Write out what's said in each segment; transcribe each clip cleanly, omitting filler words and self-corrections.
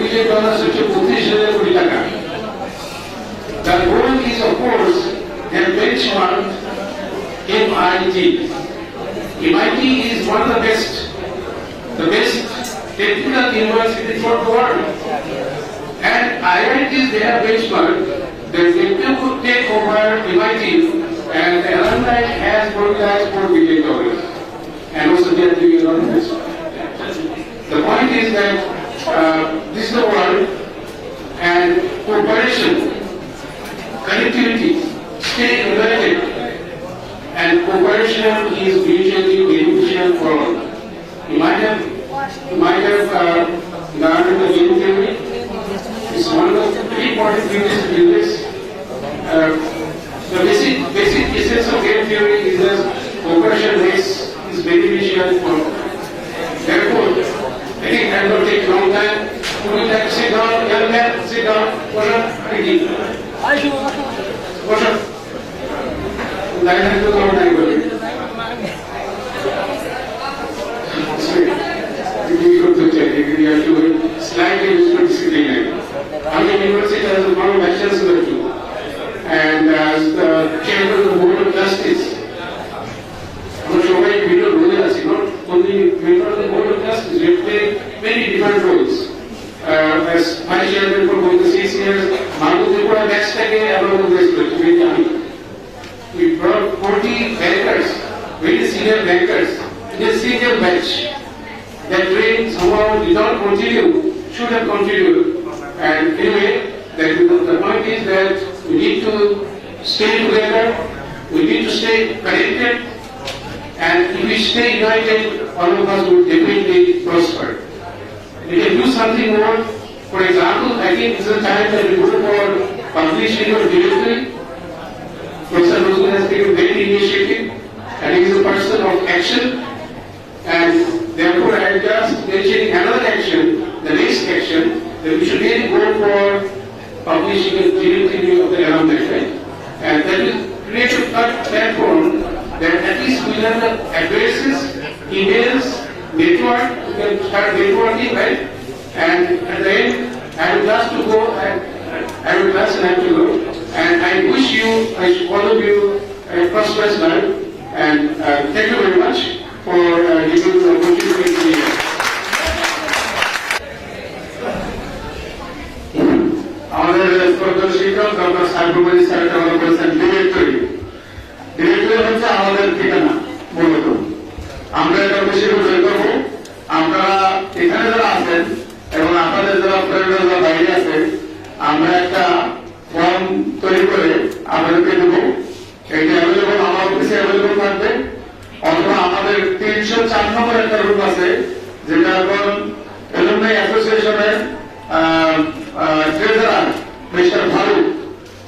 billion হচ্ছে 25,000 কোটি টাকা। The goal is of course their benchmark MIT. MIT is one of the best technical universities for the world. And IITs they have benchmark that if you could take over MIT and the alumni has mobilized $4 billion. And also they are doing a lot of this. The point is that this is the world, and cooperation, connectivity, stay united, and cooperation is usually beneficial for all. You might have learned the game theory. It's one of the very important things to do this. The basic essence of game theory is that cooperation is beneficial for all. Therefore, I think that will take a long time. Would you like to sit down, young man, sit down, push up, ready. Push up. Line has to go down. You have to slightly useful discipline. Our university has a lot of lectures too. And as the chairman of the Board of Justice, আমরা সবাই বিভিন্ন রোলে আছি, not only member of the Board of Justice, we play many different roles. As vice chairman for both the 6 years, Margot Pura batch থেকে আমরা প্রবেশ করেছি, we brought 40 bankers, very senior bankers, in a single batch. That train somehow did not continue, should have continued. And anyway, the point is that we need to stay together, we need to stay connected, and if we stay united, all of us will definitely prosper. We can do something more. For example, I think this is a time that we go for publishing or delivery. Professor Nuzul has taken great initiative, and he is a person of action. And therefore, I am just mentioning another action, the next action, that we should really go for publishing a delivery of the alumni, right? And that will create a platform that at least we have the addresses, emails, network, we can start networking, right? And at the end, I would love to go, I would love to go. And I wish you, all of you, a prosperous life. And thank you very much for giving the opportunity to be here. আমাদের শ্রদ্ধেয় শিক্ষক doctor Saiful sir কথা বলেছেন directory হচ্ছে আমাদের ঠিকানা মূলত। আমরা এটা বেশি করে করবো। আপনারা এখানে যারা আছেন এবং আপনাদের যারা ফ্রেন্ডরা যারা বাইরে আছে, আমরা একটা ফর্ম তৈরি করে আপনাদেরকে দেবো। এটা অ্যাভেলেবল আমার অফিসে অ্যাভেলেবল থাকবে, অথবা আমাদের 304 নম্বর একটা রুম আছে, যেটা এখন এলুমনাই অ্যাসোসিয়েশনের ট্রেজারার মিস্টার ফারুক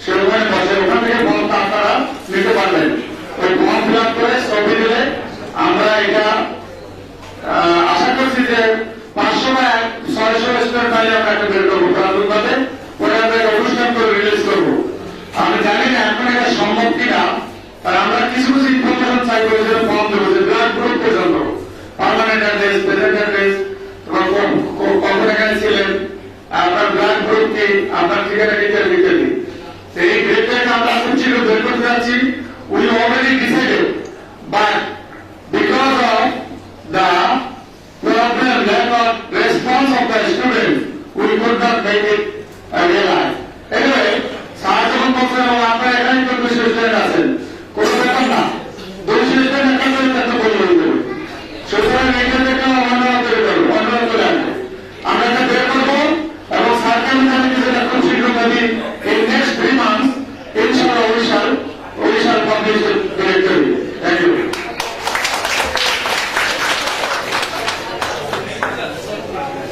সে ওখানে বসে, ওখান থেকে ফর্মটা আপনারা নিতে পারবেন। ওই ফর্ম ফিল আপ করে ছবি দিলে আমরা এটা আশা করছি যে 500 বা 600 স্টুডেন্ট পাইলে আমরা একটা বের করবো প্রাথমিকভাবে, পরে আমরা একটা অনুষ্ঠান করে রিলিজ করবো। আমি জানি না এখন এটা সম্ভব কিনা, আর আমরা কিছু ইনফরমেশন চাই করে যে ফর্ম দেবো, যে ব্লাড গ্রুপ পর্যন্ত, পার্মানেন্ট অ্যাড্রেস, প্রেজেন্ট অ্যাড্রেস, তোমার কখন এখানে ছিলেন, আপনার ব্লাড গ্রুপ কি, আপনার ঠিকানা ইত্যাদি ইত্যাদি। এই গ্রেডটাকে আমরা খুঁজছি বের করতে যাচ্ছি। We already decided, but because of the problem lack of response of the student we could not make it realise. Anyway, sir যখন বলছেন এবং আপনারা এখানে তো 200 স্টুডেন্ট আছেন, কোনো ব্যাপার না, 200 স্টুডেন্ট একটা করে একটা বই হয়ে যাবে। সুতরাং এটা থেকে অনুরোধ করে করবো, অনুরোধ করে আসবে। আমরা এটা বের করবো এবং স্যারকে আমি জানি যে খুব শীঘ্র যদি in next 3 months, inshallah we shall publish the directory. Thank you.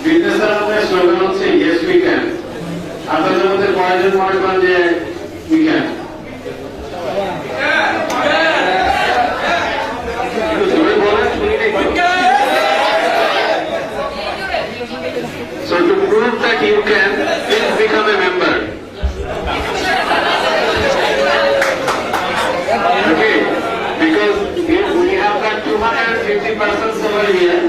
Vidyasagar আমাদের স্লোগান হচ্ছে yes we can. আপনাদের মধ্যে কয়েকজন মনে করেন যে we can? So to prove that you can, please become a member. Okay, because we have got 250 persons over here,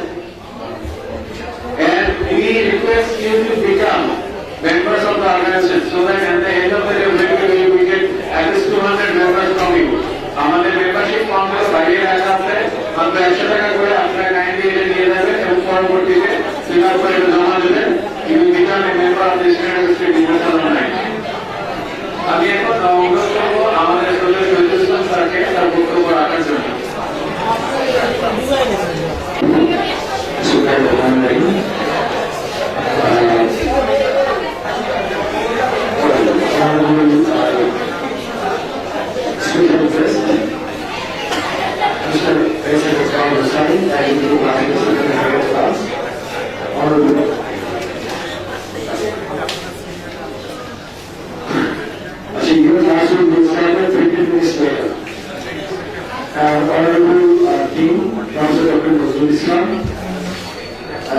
and we request you to become members of the organization, so that at the end of the day we get at least 200 members from you. আমাদের membership form গুলো বাইরে রাখা আছে, মাত্র 100 টাকা করে আপনারা kindly এটা নিয়ে যাবেন এবং পরবর্তীতে ফিল আপ করে জমা দেবেন। You will become a member of the Student District International. আমি এখন অনুরোধ করবো আমাদের শহীদুল ইসলাম স্যারকে তার বক্তব্য রাখার জন্য। Honorable Dean, Professor Dr. Nazrul Islam,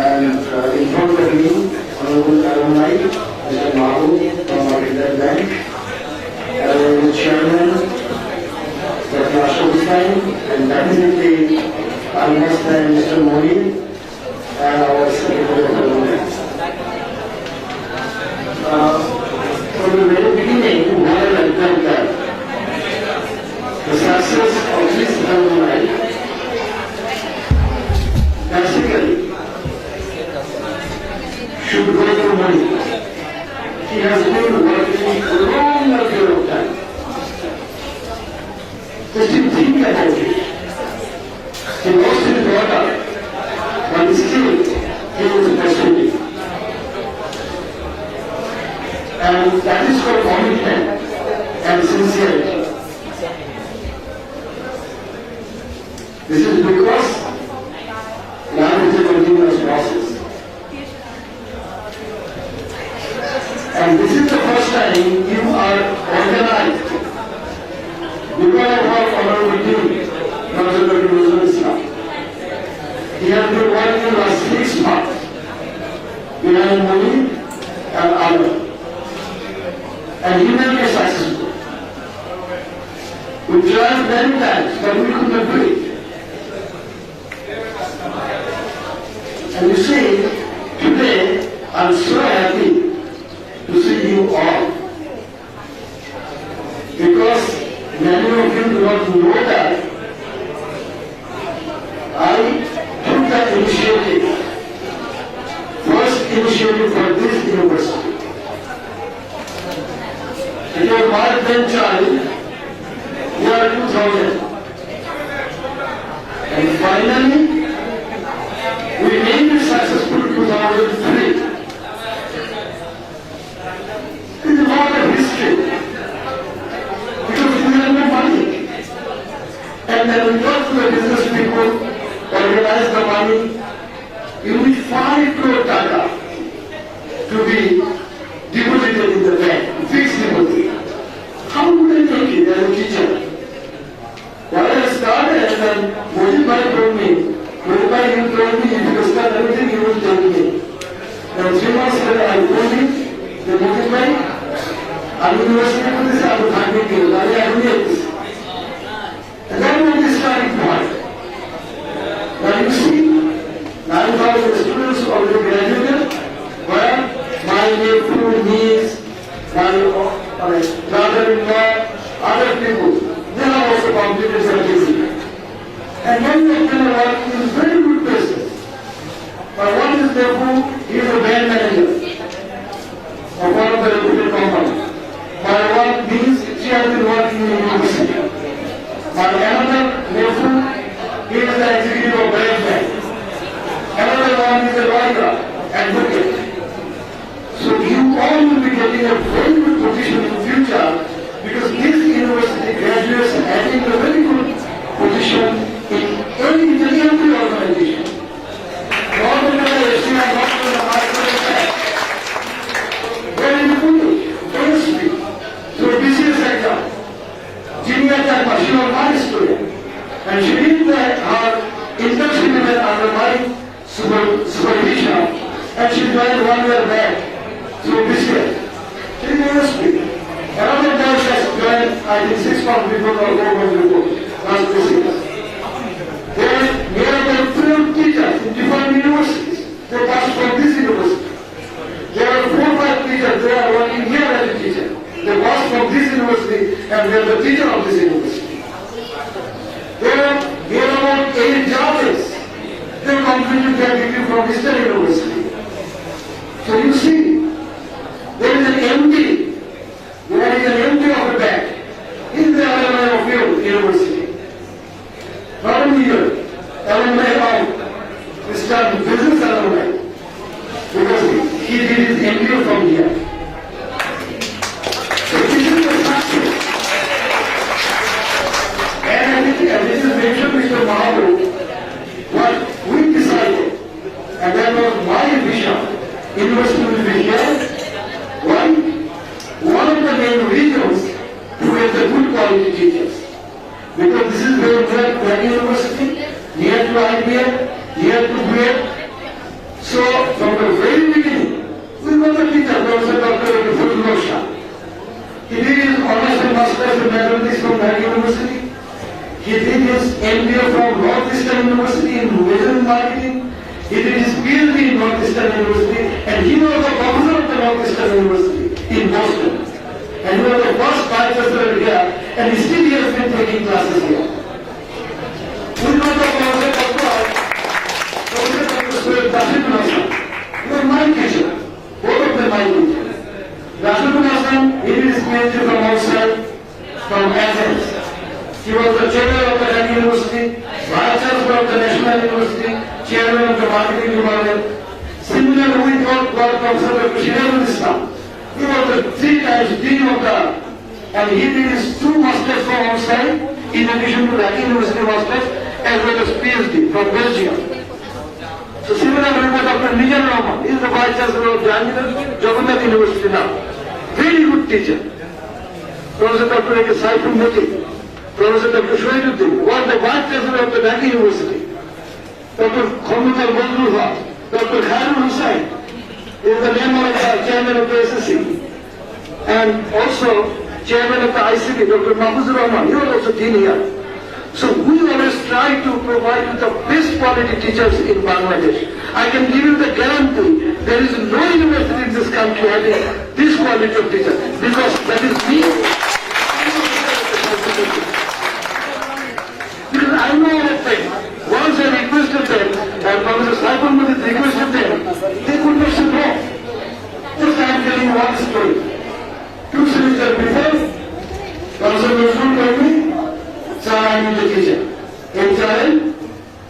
and in front of me, Honorable Alumni, Mr. Mahu from Market Bank, Honorable Chairman, Dr. Ashok Hussain, and definitely almost Mr. Modi, and our Secretary of Government. From the very beginning, what I like that the success of this alumni basically should go to money. He has been working for a long period of time. Just to think about it. He lost his daughter, but still he was pursuing. And that is for commitment and sincerity. This is because life is a continuous process. And this is the first time you are organized because of our Honorable Dean, Professor Dr. Nazrul Islam. He has been working last 6 months behind money and honor. And he will be successful. We tried many times, but we could not do it. And you see, today I'm so happy to see you all. Because many of you do not know that I took that initiative, first initiative for this university. It was my grandchild, year 2000. And finally, we made it successful in 2003. This is not a history. Because we had no money. And then we got to the business people, organized the money. You need 5 crore taka to be deposited in the bank, fixed deposit. How would I take it as a teacher? When I started, and then Modi told me, Modi told me, if you start everything, he will tell me. Now 3 months later, I told him, the Modi I'm university for this, I will find it here, I will get this. And then we will start point. Now you see, 9,000 students already graduated, where my nephew, niece, my brother-in-law, other people, they have also completed certificate. And many of them are working in very good places. But one is nephew, he is a band manager of one of the reputed companies. My one niece, she has been working in university. My another nephew, he is the executive of Bank Bank. Another one is a lawyer, advocate. So you all will be getting a very good position in the future because this university graduates having a very good position in every organization. Not only the SCI, not only the market, where in the Pune, industry. So this is exam. Junior Tagma, she was my student. And she did her internship under my supervision. And she joined 1 year back. So this year, she is university. Another guy has joined, I think 6 months before the government report, last this year. There are nearly 12 teachers in different universities. They pass from this university. There are 4 or 5 teachers and they are the teacher of this university. There are about 8 judges. They completed their degree from Eastern University. So you see, there is an MD. There is an MD of a bank in the alumni of your university. Not only here, alumni of Mr. Business alumni, because he did his MBA from here. So this is the success. And I think, as this is mentioned, Mr. Mahabu, what we decided, and that was my vision, university will be here. One of the main reasons to get the good quality teachers. Because this is very near to any university, near to IBM, near to BED. So from the very beginning, we got the teacher, Professor Dr. Fazlul Shah. He did his honors and masters in mathematics from that university. He did his MBA from Northeastern University in Tourism Marketing. He did his PhD in Northeastern University, and he was the professor of the Northeastern University in Boston. And he was the first professor here, and still he has been taking classes here. We got the Professor Dr. Suhail Rashidul Hasan. He was my teacher, both of them my teacher. Rashidul Hasan, he did his PhD from outside, from Athens. He was the chairman of the Delhi University, vice chancellor of the National University, chairman of the marketing department. Similarly, we got Professor Dr. Shirajul Islam. He was the 3 times dean of the, and he did his 2 masters from outside, in addition to the University masters, as well as PhD from Belgium. So similarly, we got Dr. Nizar Rahman. He is the vice chancellor of Jagannath University now. Very good teacher. Professor Dr. A.K. Saiful Moti. Professor Dr. Shoaibuddin was the vice chancellor of the Dhaka University. Dr. Khamutar Badrullah, Dr. Khairul Hussain is the member of the chairman of the SSC, and also chairman of the ICB, Dr. Mahfuzur Rahman. He was also dean here. So we always try to provide the best quality teachers in Bangladesh. I can give you the guarantee there is no university in this country having this quality of teacher, because that is me. Because I know of them. Once I requested them, and Professor Saiful Modi requested them, they could not say no. Just I am telling you one story. 2 semesters before, Professor Nazrul told me, sir, I am the teacher. HRL,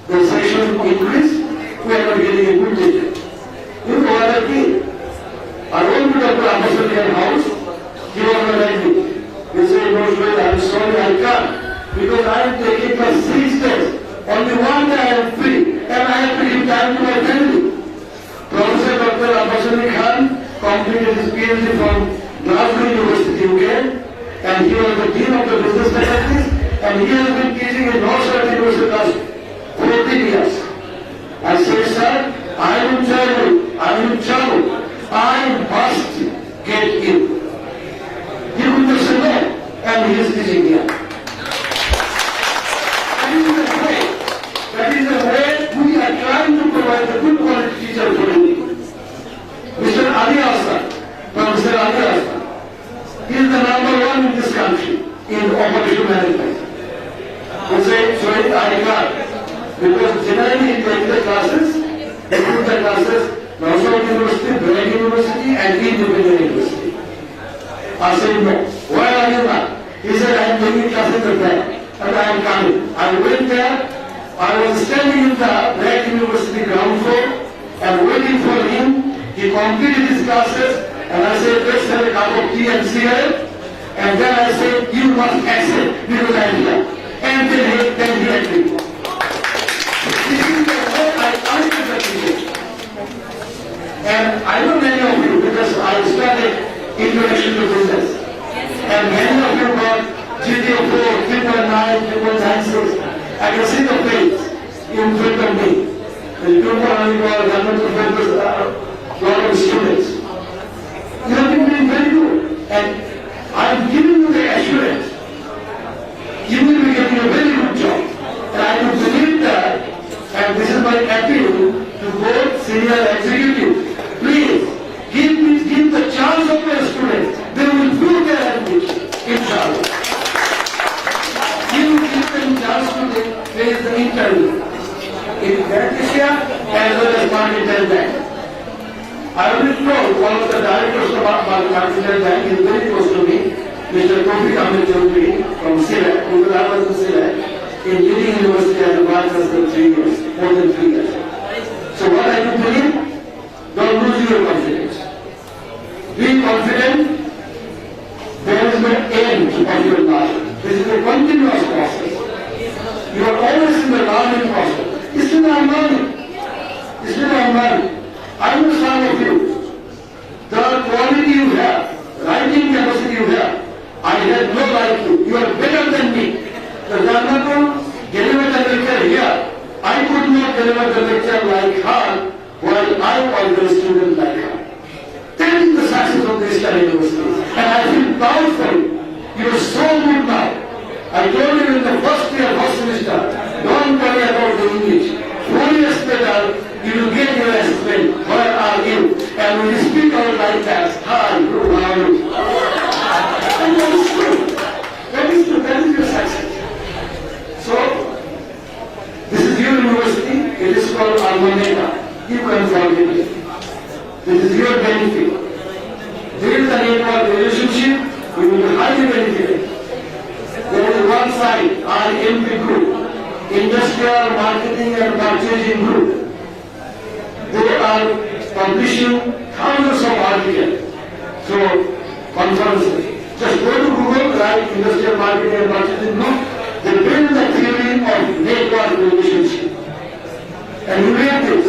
the session increased, we are not getting a good teacher. You know what I did? I went to Dr. Abbasalian house, he was not like me. He said, no, I am sorry, I can't. Because I am taking for 6 days. Only one day I am free, and I have to give time to my family. Professor Dr. Abbas Ali Khan completed his PhD from Glasgow University, UK, and he was the dean of the business faculties, and he has been teaching in Northwest University last 14 years. I said, sir, I will travel. I must get in. He would just say no, and he is teaching here. That is the way we are trying to provide a good quality teacher for you. Mr. Ali Aslan, Professor Ali Aslan, he is the #1 in this country in operational management. He said, sorry, I can't. Because generally he takes the classes, he took the classes, Northwest University, Brilliant University, and Independent University. I said, no. Why are you not? He said, I am taking classes at that, and I am coming. I went there. I was standing in the Black University ground floor and waiting for him. He completed his classes, and I said, let's have a cup of tea and cigarette. And then I said, you must accept because I am here. And then he agreed. This is the way I answered the teacher. And I know many of you because I started Introduction to Business. And many of you got GPA 4, 3.9, 3.96. I can see the face in front of me. The people are government professors, a lot of students. You have been doing very good. And I am giving you the assurance. You will be getting a very good job. And I do believe that, and this is my appeal to both senior executives, please give the chance of your students. They will do their ambition, inshallah. I already told one of the directors of our Mercantile Bank is very close to me, Mr. Tawfiq Ahmed Chowdhury from Sylhet, who was I was in Sylhet, in Leading University and advanced us for 3 years, more than 3 years. So what I do to him, don't lose your confidence. Be confident, there is no end of your life. This is a continuous process. You are always in the learning process. It's still I'm learning. It's still I'm learning. I know some of you, the quality you have, writing capacity you have, I had no like you. You are better than me. The Honorable delivered the lecture here. I could not deliver the lecture like her while I was a student like her. That is the success of this university. And I feel proud for you. You are so good now. I told you in the first year, first semester, don't worry about the English. 4 years later, you will get your assessment. Where are you? And when you speak out like that, hi, how are you? And that is true. That is true. That is your success. So, this is your university. It is called Alma Mater. You can forget it. This is your benefit. There is a network relationship. You will be highly benefited. There is one side, RMP Group, Industrial Marketing and Purchasing Group. They are publishing thousands of articles. So, conferences. Just go to Google, write Industrial Marketing and Purchasing Group. They build the theory of network relationship. And you read this,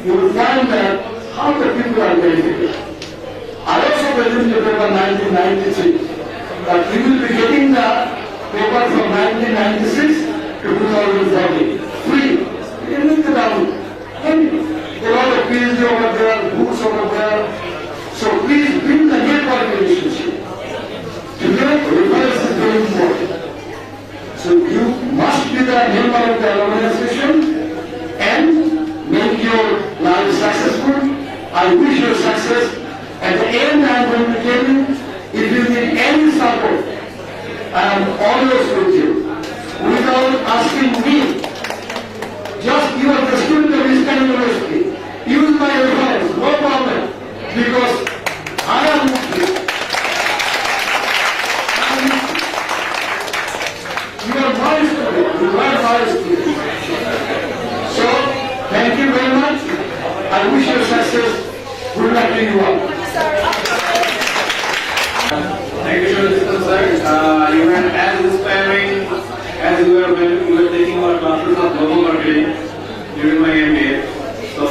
you will find that how the people are benefited. I also presented the paper 1993, but we will be getting the paper from 1996 to 2014. Free. You can look it down. A lot of PhD over there, books over there. So please build the network relationship. Today, reference is very important. So you must be the member of the organization and make your life successful. I wish you success. At the end, I am going to tell you, if you need any support, I am always with you. Without asking me, just you are the student of Eastern University. Use my reference, no problem, because I am with you. You are my student, you are my student. So, thank you very much. I wish you success. Good luck to you all. Thank you, Mr. Sir. You were as inspiring as you were taking our classes of global marketing during my MBA. So,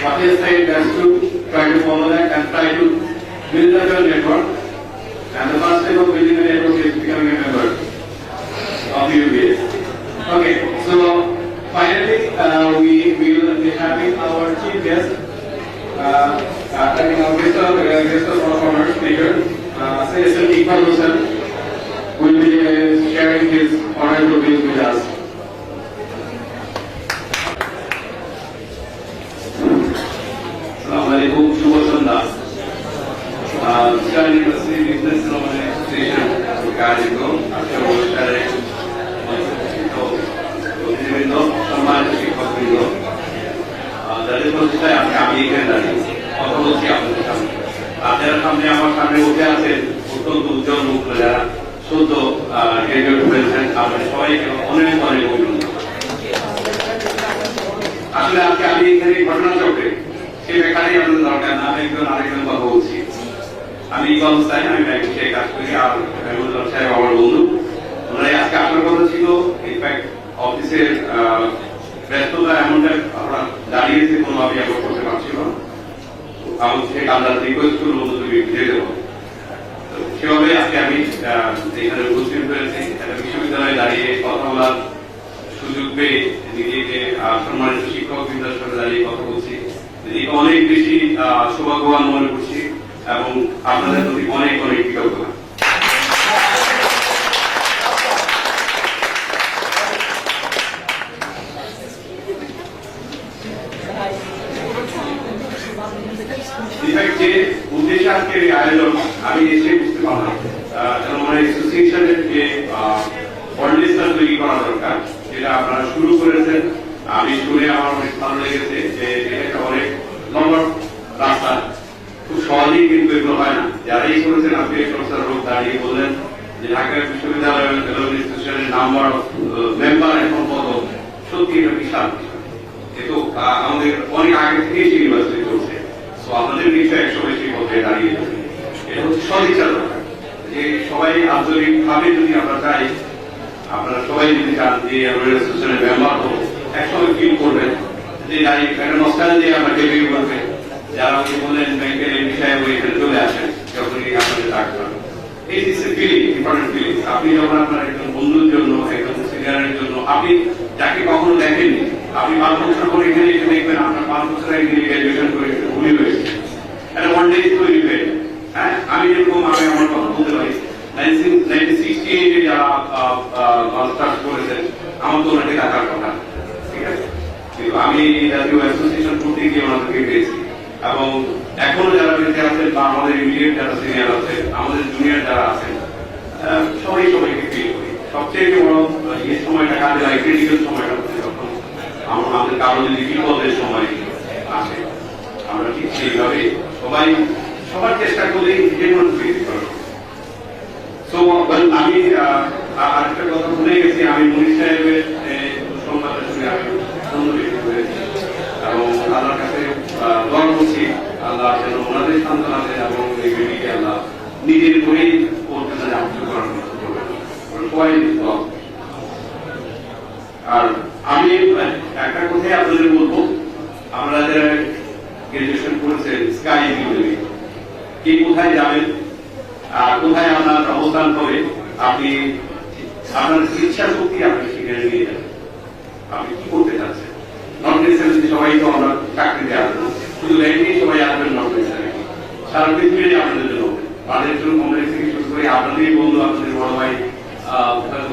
what you said is to try to follow that and try to build up your network. And the first step of building a network is becoming a member of UBA. Okay, so finally, we will be having our chief guest. Having our guest of honor speaker, Sir Iqbal Hussain, will be sharing his honorable views with us. Assalamu alaikum, Shubha Sandha. Study University Business Association regarding বিভিন্ন সম্মানিত শিক্ষকবৃন্দ, যাদের প্রতিষ্ঠায় আজকে আমি এখানে দাঁড়িয়ে কথা বলছি আপনাদের সামনে। আপনাদের সামনে আমার সামনে উঠে আছেন অত্যন্ত উজ্জ্বল মুখ, যারা সদ্য গ্রাজুয়েট হয়েছেন। আপনাদের সবাইকে অনেক অনেক অভিনন্দন। আসলে আজকে আমি এখানে ঘটনা চক্রে সে বেকারই আপনাদের দরকার না, আমি একজন আরেকজন কথা বলছি। আমি ইকবাল হোসেন, আমি ব্যাংকে কাজ করি, আর মেহমুদুল্লাহ সাহেব আমার বন্ধু। ওনারাই আজকে আপনার কথা ছিল, ইনফ্যাক্ট অফিসের ব্যস্ততা এমনটা আমরা দাঁড়িয়েছে কোনোভাবে অ্যাভয়েড করতে পারছিল না। আমি থেকে আমরা রিকোয়েস্ট করবো তুমি ভিড়ে দেবো, সেভাবে আজকে আমি এখানে উপস্থিত হয়েছি। একটা বিশ্ববিদ্যালয়ে দাঁড়িয়ে কথা বলার সুযোগ পেয়ে নিজেকে সম্মানিত শিক্ষক বৃন্দের সাথে দাঁড়িয়ে কথা বলছি, নিজেকে অনেক বেশি সৌভাগ্যবান মনে করছি এবং আপনাদের প্রতি অনেক অনেক কৃতজ্ঞতা। যে উদ্দেশ্যে আজকের এই আয়োজন আমি এসে বুঝতে পারলাম, আমার অ্যাসোসিয়েশনের যে অর্ডিনেশন তৈরি করা দরকার, যেটা আপনারা শুরু করেছেন, আমি শুনে আমার অনেক ভালো লেগেছে যে এটা একটা অনেক লম্বা সহজেই কিন্তু এগুলো হয় না। যারাই করেছেন আপনি প্রফেসর রোগ দাঁড়িয়ে বললেন যে ঢাকা বিশ্ববিদ্যালয়ের ফেলো ইনস্টিটিউশনের নাম্বার মেম্বার এখন কত, সত্যি এটা বিশাল বিষয়। কিন্তু আমাদের অনেক আগে থেকেই সেই ইউনিভার্সিটি চলছে। তো আপনাদের নিশ্চয় একশো বেশি পদে দাঁড়িয়ে গেছে। এটা হচ্ছে সদিচ্ছা দরকার, যে সবাই আন্তরিক ভাবে যদি আমরা চাই, আপনারা সবাই যদি চান যে আমরা ইনস্টিটিউশনের মেম্বার হবো, একসময় ফিল করবেন যে একটা নস্টালজি আমরা ডেভেলপ করবে। যারা আপনি বললেন ব্যাংকের এমপি সাহেব এখানে চলে আসেন যখনই আপনাদের ডাকবেন, এই ফিলিং ইম্পর্টেন্ট ফিলিং। আপনি যখন আপনার একজন বন্ধুর জন্য, একজন সিনিয়রের জন্য, আপনি যাকে কখনো দেখেননি, আপনি 5 বছর পরে এখানে এসে দেখবেন আপনার 5 বছর আগে গ্রাজুয়েশন করে ভুলে হয়েছে, একটা ওয়ান ডে তৈরি হয়ে। হ্যাঁ, আমি যেরকম আমি আমার কথা বলতে পারি 1968 যারা মাস্টার্স করেছেন, আমার তো ওনাকে টাকার কথা, ঠিক আছে, কিন্তু আমি জাতীয় অ্যাসোসিয়েশন করতে গিয়ে ওনাদেরকে পেয়েছি। এবং এখনো যারা বেঁচে আছেন বা আমাদের ইমিডিয়েট যারা সিনিয়র আছেন, আমাদের জুনিয়র যারা আছেন, সবাইকে ফিল করি। সবচেয়ে বড় এই সময়টা কাজে লাগে, ক্রিটিক্যাল সময়টা হচ্ছে যখন আমাদের কারো যদি বিপদের সময় আসে, আমরা ঠিক সেইভাবে সবার চেষ্টা করি যে কোনো ফিল করার। তো আমি আরেকটা কথা ভুলে গেছি, আমি মনির সাহেবের সংবাদের সঙ্গে আমি সুন্দর ব্যক্ত করেছি এবং আল্লাহর কাছে দোয়া করছি আল্লাহ যেন ওনাদের সান্ত্বনা দেন এবং এই বেবিকে আল্লাহ নিজের করেই করতে চান আহত করার সবাই। আর আমি একটা কথাই আপনাদের বলবো, আমরা যারা গ্রাজুয়েশন করেছেন স্কাই কি কোথায় যাবেন, কোথায় আপনার অবস্থান হবে, আপনি আপনার ইচ্ছা শক্তি আপনি সেখানে নিয়ে যাবেন। আপনি কি করতে চাচ্ছেন? নন নেসেসারি সবাই তো আমরা চাকরিতে আসবো, শুধু ল্যান্ডে সবাই আসবেন নন নেসেসারি, সারা পৃথিবীতে আপনাদের জন্য, তাদের জন্য কমপ্লেক্স থেকে শুরু করে আপনাদের বন্ধু, আপনাদের বড় ভাই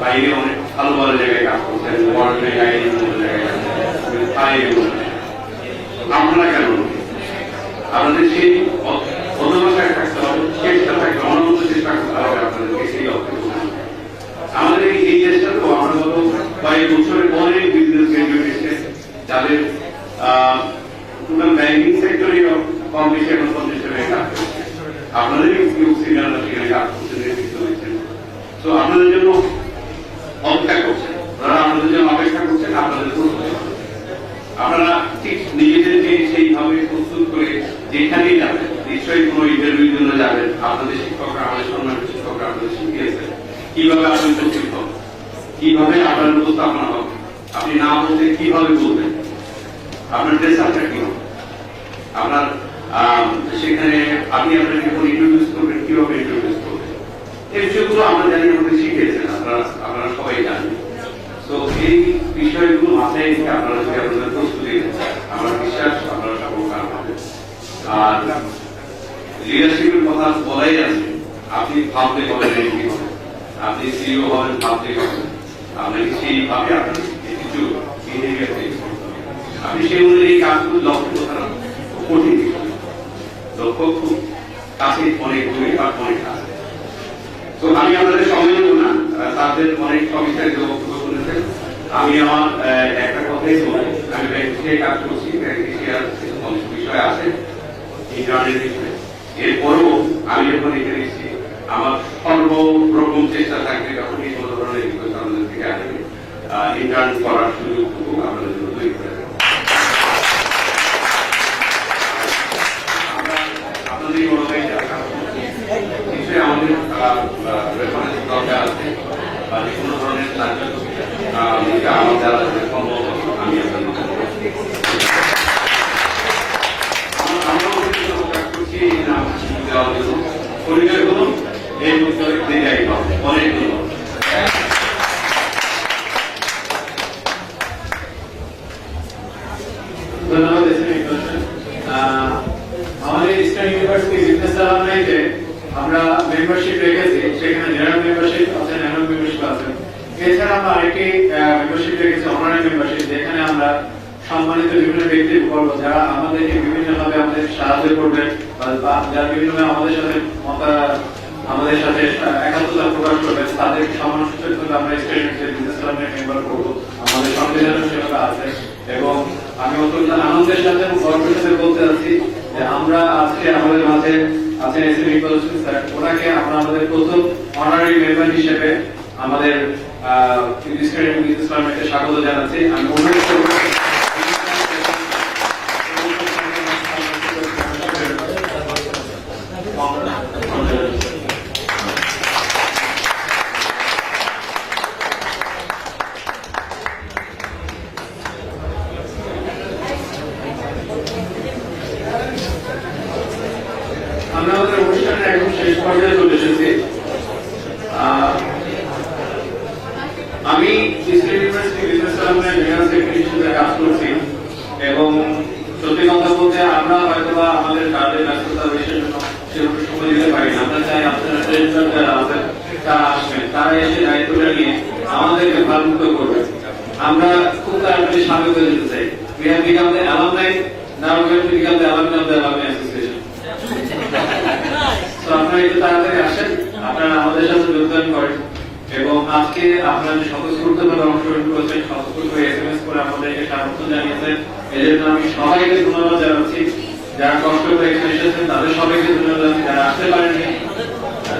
বাইরে অনেক ভালো ভালো জায়গায় কাজ করছেন, বড় জায়গায় আপনারা কেন আপনাদের সেই অধ্যবসায় থাকতে হবে, চেষ্টা থাকতে অনন্ত চেষ্টা করতে হবে আপনাদেরকে সেই লক্ষ্যে। আমাদের এই চেষ্টা তো আমরা গত কয়েক বছরের অনেক বিজনেস গ্রাজুয়েট এসেছে, যাদের টোটাল ব্যাংকিং সেক্টরে কম বেশি এখন 50 টাকায় কাজ করছে। আপনাদেরই কেউ সিনিয়ররা সেখানে কাজ করছেন, নেতৃত্ব দিচ্ছেন। তো আপনাদের জন্য অপেক্ষা করছেন, ওনারা আপনাদের জন্য অপেক্ষা করছেন, আপনাদের আপনারা ঠিক নিজেদেরকে সেইভাবে প্রস্তুত করে যেখানেই যাবেন, নিশ্চয়ই কোনো ইন্টারভিউর জন্য যাবেন, আপনাদের শিক্ষকরা, আমাদের সম্মানিত শিক্ষকরা আপনাদের শিখিয়েছেন কিভাবে আপনি উপস্থিত হবেন, কিভাবে আপনার উপস্থাপনা হবে, আপনি না বলতে কিভাবে বলবেন, আপনার ড্রেস আপটা কি হবে, আপনার সেখানে আপনি আপনাকে যখন ইন্ট্রোডিউস করবেন কিভাবে ইন্ট্রোডিউস করবেন, এই বিষয়গুলো আমরা জানি, আমাদের শিখিয়েছেন, আপনারা সবাই জানেন। তো এই বিষয়গুলো মাথায় রেখে আপনারা যদি আপনাদের প্রস্তুতি নেন, আমার বিশ্বাস আপনারা সফল পাবেন। আর লিডারশিপের কথা বলাই আছে, আপনি ভাবতে হবেন এমপি হবেন, আপনি সিইও হবেন, ভাবতে হবেন, আপনাকে সেইভাবে আপনার কিছু বিহেভিয়ার তৈরি করতে হবে। আপনি সেই অনুযায়ী কাজগুলো লক্ষ্য করতে হবে, কঠিন লক্ষ্য খুব কাছে, অনেক দূরে বা অনেক কাছে। তো আমি আপনাদের সময় নেব না, তাদের অনেক সবিস্তারিত বক্তব্য শুনেছেন। আমি আমার একটা কথাই বলি, আমি ব্যাংকে কাজ করছি, ব্যাংকে বিষয় আছে ইন্টারনেট বিষয়ে। এরপরও আমি যখন এখানে এসেছি, আমার সর্বরকম চেষ্টা থাকবে যখনই কোনো ধরনের রিকোয়েস্ট আমাদের থেকে আসবে, ইন্টার্ন করার সুযোগটুকু আমাদের জন্য তৈরি করে দেবো। আপনাদের বড় ভাই নিশ্চয়ই আমাদের রেফারেন্স দরকার আছে বা যে কোনো ধরনের সাহায্য আমার দ্বারা সম্ভব আমি আপনাদের পরিচয় করুন, এই উত্তরে অনেক ধন্যবাদ। আমাদের ইস্টার্ন ইউনিভার্সিটি বিজনেস অ্যালামনাইতে আমরা মেম্বারশিপ রেখেছি, সেখানে জেনারেল মেম্বারশিপ আছে, ন্যানো মেম্বারশিপ আছে। এছাড়া আমরা আরেকটি মেম্বারশিপ রেখেছি, অনারারি মেম্বারশিপ, যেখানে আমরা সম্মানিত বিভিন্ন ব্যক্তির বর্গ যারা আমাদেরকে বিভিন্নভাবে আমাদের সাহায্য করবেন বা যারা বিভিন্নভাবে আমাদের সাথে একাত্মতা প্রকাশ করবেন, তাদেরকে সম্মান সূচক করে আমরা স্টুডেন্টদের বিজনেস অ্যালামনাই মেম্বার করবো। আমাদের সংবিধানের সেবা আছে এবং আমি অত্যন্ত আনন্দের সাথে এবং গর্বের সাথে বলতে চাচ্ছি যে আমরা আজকে আমাদের মাঝে আছেন S M Iqbal Hossain sir, ওনাকে আমরা আমাদের প্রথম অনারারি মেম্বার হিসেবে আমাদের ডিসক্রিমিনেটিং বিজনেস পারমিটে স্বাগত জানাচ্ছি। আমি অনুরোধ করব আমরা আমাদের অনুষ্ঠানের একদম শেষ পর্যায়ে চলে এসেছি। আমি ইসলাম ইউনিভার্সিটি বিজনেস সালামের জেনারেল সেক্রেটারি হিসেবে কাজ করছি এবং সত্যি কথা বলতে আমরা হয়তো বা আমাদের কাজের ব্যস্ততা বিশেষ জন্য সেরকম সময় দিতে পারি না। আমরা চাই আপনারা ট্রেনার যারা আছেন তারা আসবেন, তারা এসে দায়িত্বটা নিয়ে আমাদেরকে ভারমুক্ত করবে। আমরা খুব তাড়াতাড়ি স্বাগত দিতে চাই। We have become the alumni, now we have to become the alumni of the alumni association. তো আপনারা একটু তাড়াতাড়ি আসেন, আপনারা আমাদের সাথে যোগদান করেন এবং আজকে আপনারা যে স্বতঃস্ফূর্তভাবে অংশগ্রহণ করেছেন, স্বতঃস্ফূর্তভাবে SMS করে আমাদেরকে সমর্থন জানিয়েছেন, এর জন্য আমি সবাইকে ধন্যবাদ জানাচ্ছি। যারা কষ্ট করে এখানে এসেছেন তাদের সবাইকে ধন্যবাদ জানাচ্ছি। যারা আসতে পারেননি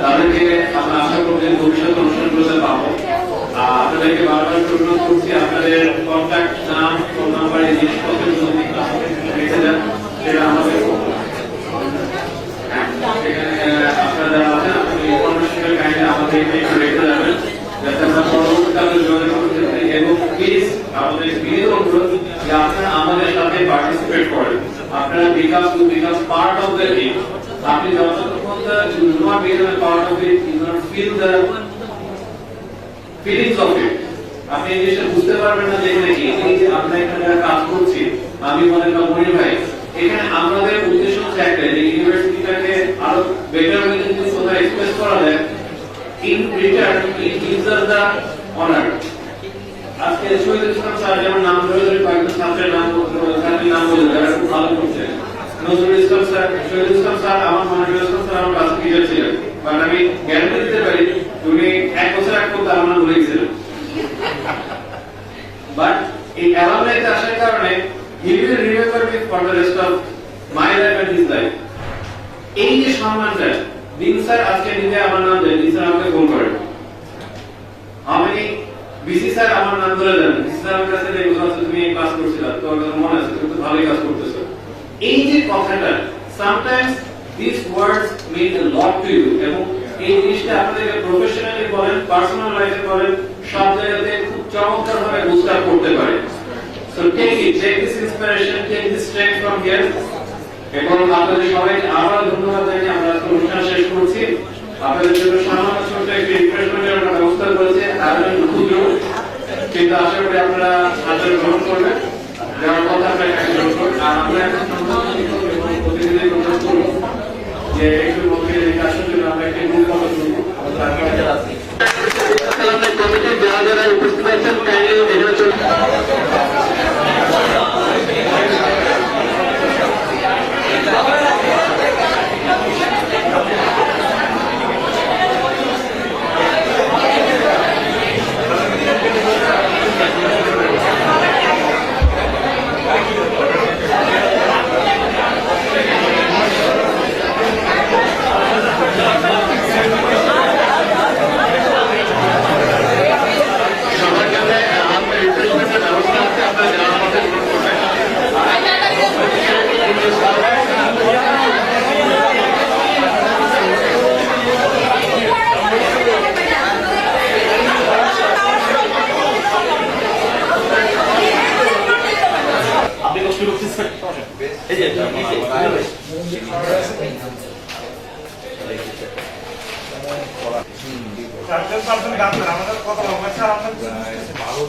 তাদেরকে আমরা আশা করছি ভবিষ্যৎ অনুষ্ঠানগুলোতে পাবো। আপনাদেরকে বারবার অনুরোধ করছি আপনাদের কন্ট্যাক্ট নাম, ফোন নাম্বার, এই জিনিসপত্রের জন্য রেখে দেন, সেটা আমাদের আপনারা যারা আছেন আপনি ইনফরমেশনের কাহিনী আমাদের একটু রেখে যাবেন যাতে আমরা পরবর্তীকালে যোগাযোগ করতে পারি। এবং প্লিজ আমাদের বিনীত অনুরোধ যে আপনারা আমাদের সাথে পার্টিসিপেট করেন, আপনারা বিকাশ পার্ট অফ দ্য টিম। আপনি যতক্ষণ not become a part of it, you not feel the feelings of it. আপনি এই জিনিসটা বুঝতে পারবেন না যে এখানে কি এই যে আমরা এখানে কাজ করছি, আমি মনে করি মনির ভাই এখানে আমাদের উদ্দেশ্য হচ্ছে একটা যে ইউনিভার্সিটিটাকে আরো বেটার ওয়ে যদি কোথাও এক্সপ্রেস করা যায়, in return it gives us the honour. আজকে শহীদ ইসলাম স্যার যেমন নাম ধরে কয়েকজন ছাত্রের নাম বলে যারা খুব ভালো করছে, নজরুল ইসলাম স্যার, শহীদ ইসলাম স্যার আমার মনিরুল ইসলাম স্যার আমার কাছে টিচার ছিলেন, বাট আমি গ্যারান্টি দিতে পারি উনি 1 বছর আগে করতে আমার নাম ভুলে গেছিলেন। বাট এই অ্যালামনাইতে আসার কারণে he will remember me for the rest of my life and his life. এই যে সম্মানটা দিন স্যার আজকে নিজে আমার নাম দেন, দিন স্যার আমাকে ফোন করেন, আমি বিসি স্যার আমার নাম ধরে দেন, বিসি স্যার আমার কাছে দেখো তুমি এই কাজ করছিলা, তোমার কথা মনে আছে, তুমি তো ভালোই কাজ করতেছো। এই যে কথাটা sometimes these words mean a lot to you এবং এই জিনিসটা আপনাদেরকে প্রফেশনালি বলেন, পার্সোনাল লাইফে বলেন, সব জায়গাতে খুব চমৎকার ভাবে বুস্ট আপ করতে পারে। So take this inspiration, take this strength from here. এবং আপনাদের সবাইকে আবার ধন্যবাদ জানিয়ে আমরা অনুষ্ঠান শেষ করছি। আপনাদের জন্য সামান্য ছোট্ট একটি রিফ্রেশমেন্টের আমরা ব্যবস্থা করেছি, আয়োজন ক্ষুদ্র কিন্তু আশা করি আপনারা সাহায্য গ্রহণ করবেন, যারা কথা আপনারা গ্রহণ করবেন। আর আমরা এখন প্রতিনিধি গ্রহণ করবো যে একটু মধ্যে আসার জন্য আমরা একটি গ্রুপ ফলো করবো। কমিটির যারা উপস্থিত আছেন কাইন্ডলি এখানে চলে আমাদের কত ভালো